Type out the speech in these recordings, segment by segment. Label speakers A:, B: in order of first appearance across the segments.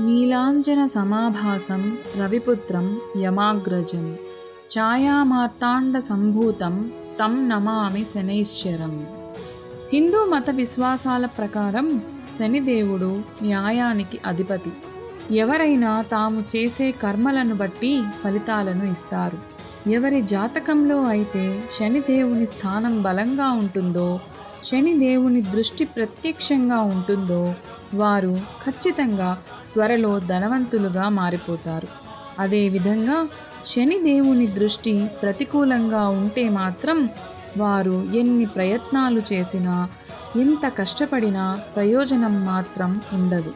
A: నీలాంజన సమాభాసం రవిపుత్రం యమాగ్రజం ఛాయామార్తాండ సంభూతం తం నమామి శనైశ్చరం. హిందూ మత విశ్వాసాల ప్రకారం శనిదేవుడు న్యాయానికి అధిపతి. ఎవరైనా తాము చేసే కర్మలను బట్టి ఫలితాలను ఇస్తారు. ఎవరి జాతకంలో అయితే శనిదేవుని స్థానం బలంగా ఉంటుందో, శనిదేవుని దృష్టి ప్రత్యక్షంగా ఉంటుందో వారు ఖచ్చితంగా త్వరలో ధనవంతులుగా మారిపోతారు. అదేవిధంగా శనిదేవుని దృష్టి ప్రతికూలంగా ఉంటే మాత్రం వారు ఎన్ని ప్రయత్నాలు చేసినా, ఎంత కష్టపడినా ప్రయోజనం మాత్రం ఉండదు.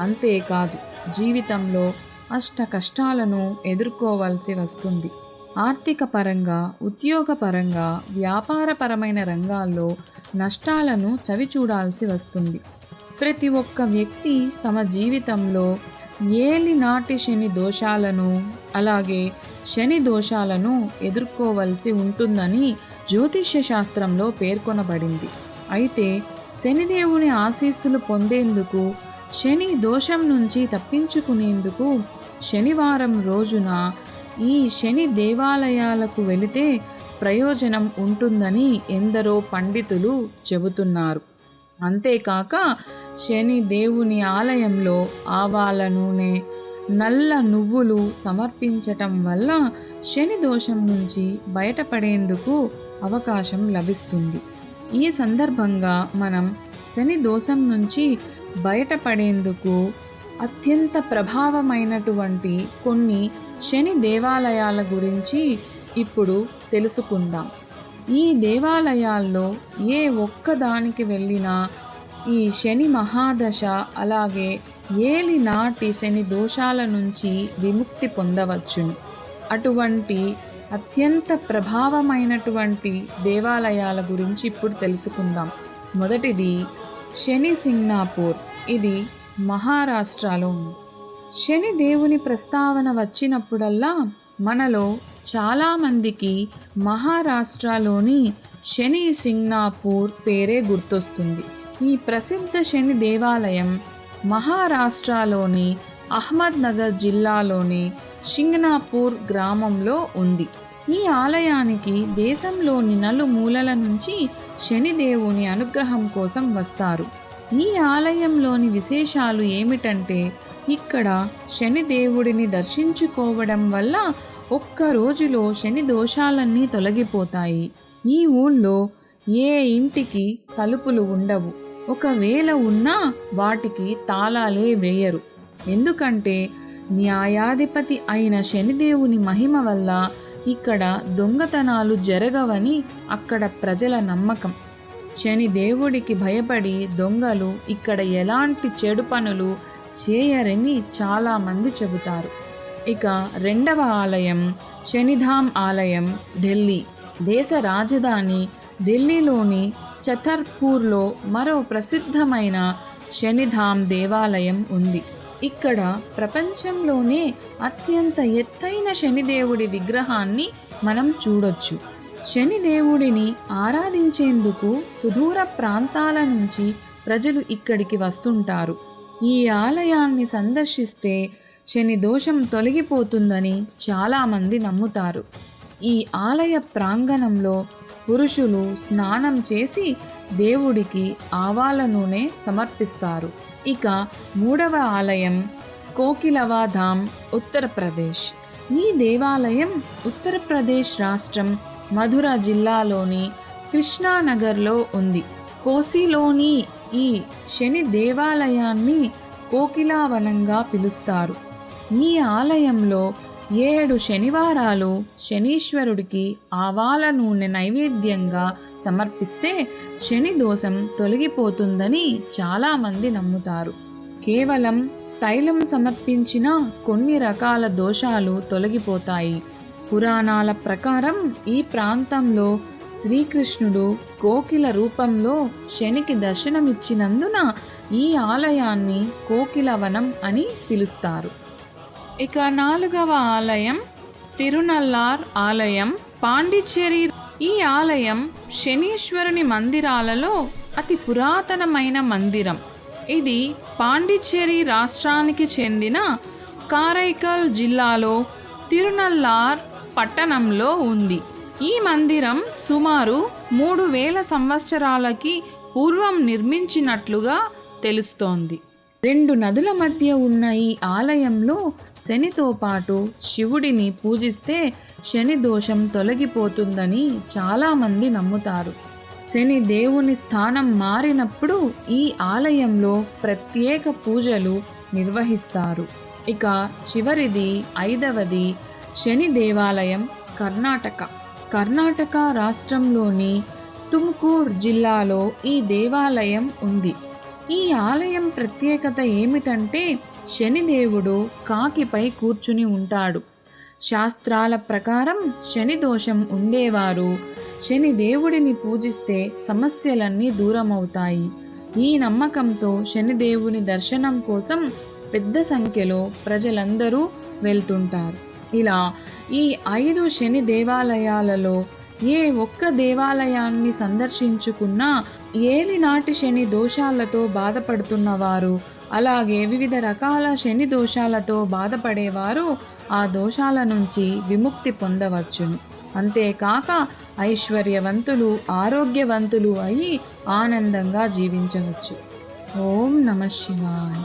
A: అంతేకాదు, జీవితంలో అష్ట కష్టాలను ఎదుర్కోవాల్సి వస్తుంది. ఆర్థిక పరంగా, ఉద్యోగపరంగా, వ్యాపారపరమైన రంగాల్లో నష్టాలను చవిచూడాల్సి వస్తుంది. ప్రతి ఒక్క వ్యక్తి తమ జీవితంలో ఏలినాటి శని దోషాలను, అలాగే శని దోషాలను ఎదుర్కోవలసి ఉంటుందని జ్యోతిష్య శాస్త్రంలో పేర్కొనబడింది. అయితే శనిదేవుని ఆశీస్సులు పొందేందుకు, శని దోషం నుంచి తప్పించుకునేందుకు శనివారం రోజున ఈ శని దేవాలయాలకు వెళితే ప్రయోజనం ఉంటుందని ఎందరో పండితులు చెబుతున్నారు. అంతేకాక శని దేవుని ఆలయంలో ఆవాల నూనె, నల్ల నువ్వులు సమర్పించటం వల్ల శని దోషం నుంచి బయటపడేందుకు అవకాశం లభిస్తుంది. ఈ సందర్భంగా మనం శని దోషం నుంచి బయటపడేందుకు అత్యంత ప్రభావమైనటువంటి కొన్ని శని దేవాలయాల గురించి ఇప్పుడు తెలుసుకుందాం. ఈ దేవాలయాల్లో ఏ ఒక్కదానికి వెళ్ళినా ఈ శని మహాదశ, అలాగే ఏలినాటి శని దోషాల నుంచి విముక్తి పొందవచ్చును. అటువంటి అత్యంత ప్రభావమైనటువంటి దేవాలయాల గురించి ఇప్పుడు తెలుసుకుందాం. మొదటిది శని సింగ్నాపూర్. ఇది మహారాష్ట్రలో ఉంది. శని దేవుని ప్రస్తావన వచ్చినప్పుడల్లా మనలో చాలామందికి మహారాష్ట్రలోని శని సింగ్నాపూర్ పేరే గుర్తొస్తుంది. ఈ ప్రసిద్ధ శని దేవాలయం మహారాష్ట్రలోని అహ్మద్నగర్ జిల్లాలోని షింగ్నాపూర్ గ్రామంలో ఉంది. ఈ ఆలయానికి దేశంలోని నలుమూలల నుంచి శనిదేవుని అనుగ్రహం కోసం వస్తారు. ఈ ఆలయంలోని విశేషాలు ఏమిటంటే, ఇక్కడ శనిదేవుడిని దర్శించుకోవడం వల్ల ఒక్క రోజులో శని దోషాలన్నీ తొలగిపోతాయి. ఈ ఊళ్ళో ఏ ఇంటికి తలుపులు ఉండవు. ఒకవేళ ఉన్నా వాటికి తాళాలే వేయరు. ఎందుకంటే న్యాయాధిపతి అయిన శనిదేవుని మహిమ వల్ల ఇక్కడ దొంగతనాలు జరగవని అక్కడ ప్రజల నమ్మకం. శనిదేవుడికి భయపడి దొంగలు ఇక్కడ ఎలాంటి చెడు పనులు చేయరని చాలామంది చెబుతారు. ఇక రెండవ ఆలయం శనిధామ్ ఆలయం, ఢిల్లీ. దేశ రాజధాని ఢిల్లీలోని ఛతర్పూర్లో మరో ప్రసిద్ధమైన శనిధామ్ దేవాలయం ఉంది. ఇక్కడ ప్రపంచంలోనే అత్యంత ఎత్తైన శనిదేవుడి విగ్రహాన్ని మనం చూడొచ్చు. శనిదేవుడిని ఆరాధించేందుకు సుదూర ప్రాంతాల నుంచి ప్రజలు ఇక్కడికి వస్తుంటారు. ఈ ఆలయాన్ని సందర్శిస్తే శని దోషం తొలగిపోతుందని చాలామంది నమ్ముతారు. ఈ ఆలయ ప్రాంగణంలో పురుషులు స్నానం చేసి దేవుడికి ఆవాల నూనె సమర్పిస్తారు. ఇక మూడవ ఆలయం కోకిలవాధామ్, ఉత్తరప్రదేశ్. ఈ దేవాలయం ఉత్తరప్రదేశ్ రాష్ట్రం మధుర జిల్లాలోని కృష్ణానగర్లో ఉంది. కోసిలోని ఈ శని దేవాలయాన్ని కోకిలావనంగా పిలుస్తారు. ఈ ఆలయంలో 7 శనివారాలు శనీశ్వరుడికి ఆవాల నూనె నైవేద్యంగా సమర్పిస్తే శని దోషం తొలగిపోతుందని చాలామంది నమ్ముతారు. కేవలం తైలం సమర్పించిన కొన్ని రకాల దోషాలు తొలగిపోతాయి. పురాణాల ప్రకారం ఈ ప్రాంతంలో శ్రీకృష్ణుడు కోకిల రూపంలో శనికి దర్శనమిచ్చినందున ఈ ఆలయాన్ని కోకిలవనం అని పిలుస్తారు. ఇక నాలుగవ ఆలయం తిరునల్లార్ ఆలయం, పాండిచ్చేరి. ఈ ఆలయం శనీశ్వరుని మందిరాలలో అతి పురాతనమైన మందిరం. ఇది పాండిచ్చేరి రాష్ట్రానికి చెందిన కారైకల్ జిల్లాలో తిరునల్లార్ పట్టణంలో ఉంది. ఈ మందిరం సుమారు 3000 సంవత్సరాలకి పూర్వం నిర్మించినట్లుగా తెలుస్తోంది. 2 నదుల మధ్య ఉన్న ఈ ఆలయంలో శనితో పాటు శివుడిని పూజిస్తే శని దోషం తొలగిపోతుందని చాలామంది నమ్ముతారు. శని దేవుని స్థానం మారినప్పుడు ఈ ఆలయంలో ప్రత్యేక పూజలు నిర్వహిస్తారు. ఇక చివరిది 5వది శని దేవాలయం కర్ణాటక రాష్ట్రంలోని తుముకూర్ జిల్లాలో ఈ దేవాలయం ఉంది. ఈ ఆలయం ప్రత్యేకత ఏమిటంటే శనిదేవుడు కాకిపై కూర్చుని ఉంటాడు. శాస్త్రాల ప్రకారం శని దోషం ఉండేవారు శని దేవుడిని పూజిస్తే సమస్యలన్నీ దూరమవుతాయి. ఈ నమ్మకంతో శనిదేవుని దర్శనం కోసం పెద్ద సంఖ్యలో ప్రజలందరూ వెళ్తుంటారు. ఇలా ఈ 5 శని దేవాలయాలలో ఏ ఒక్క దేవాలయాన్ని సందర్శించుకున్నా ఏలినాటి శని దోషాలతో బాధపడుతున్నవారు, అలాగే వివిధ రకాల శని దోషాలతో బాధపడేవారు ఆ దోషాల నుంచి విముక్తి పొందవచ్చును. అంతేకాక ఐశ్వర్యవంతులు, ఆరోగ్యవంతులు అయి ఆనందంగా జీవించవచ్చు. ఓం నమః శివాయ.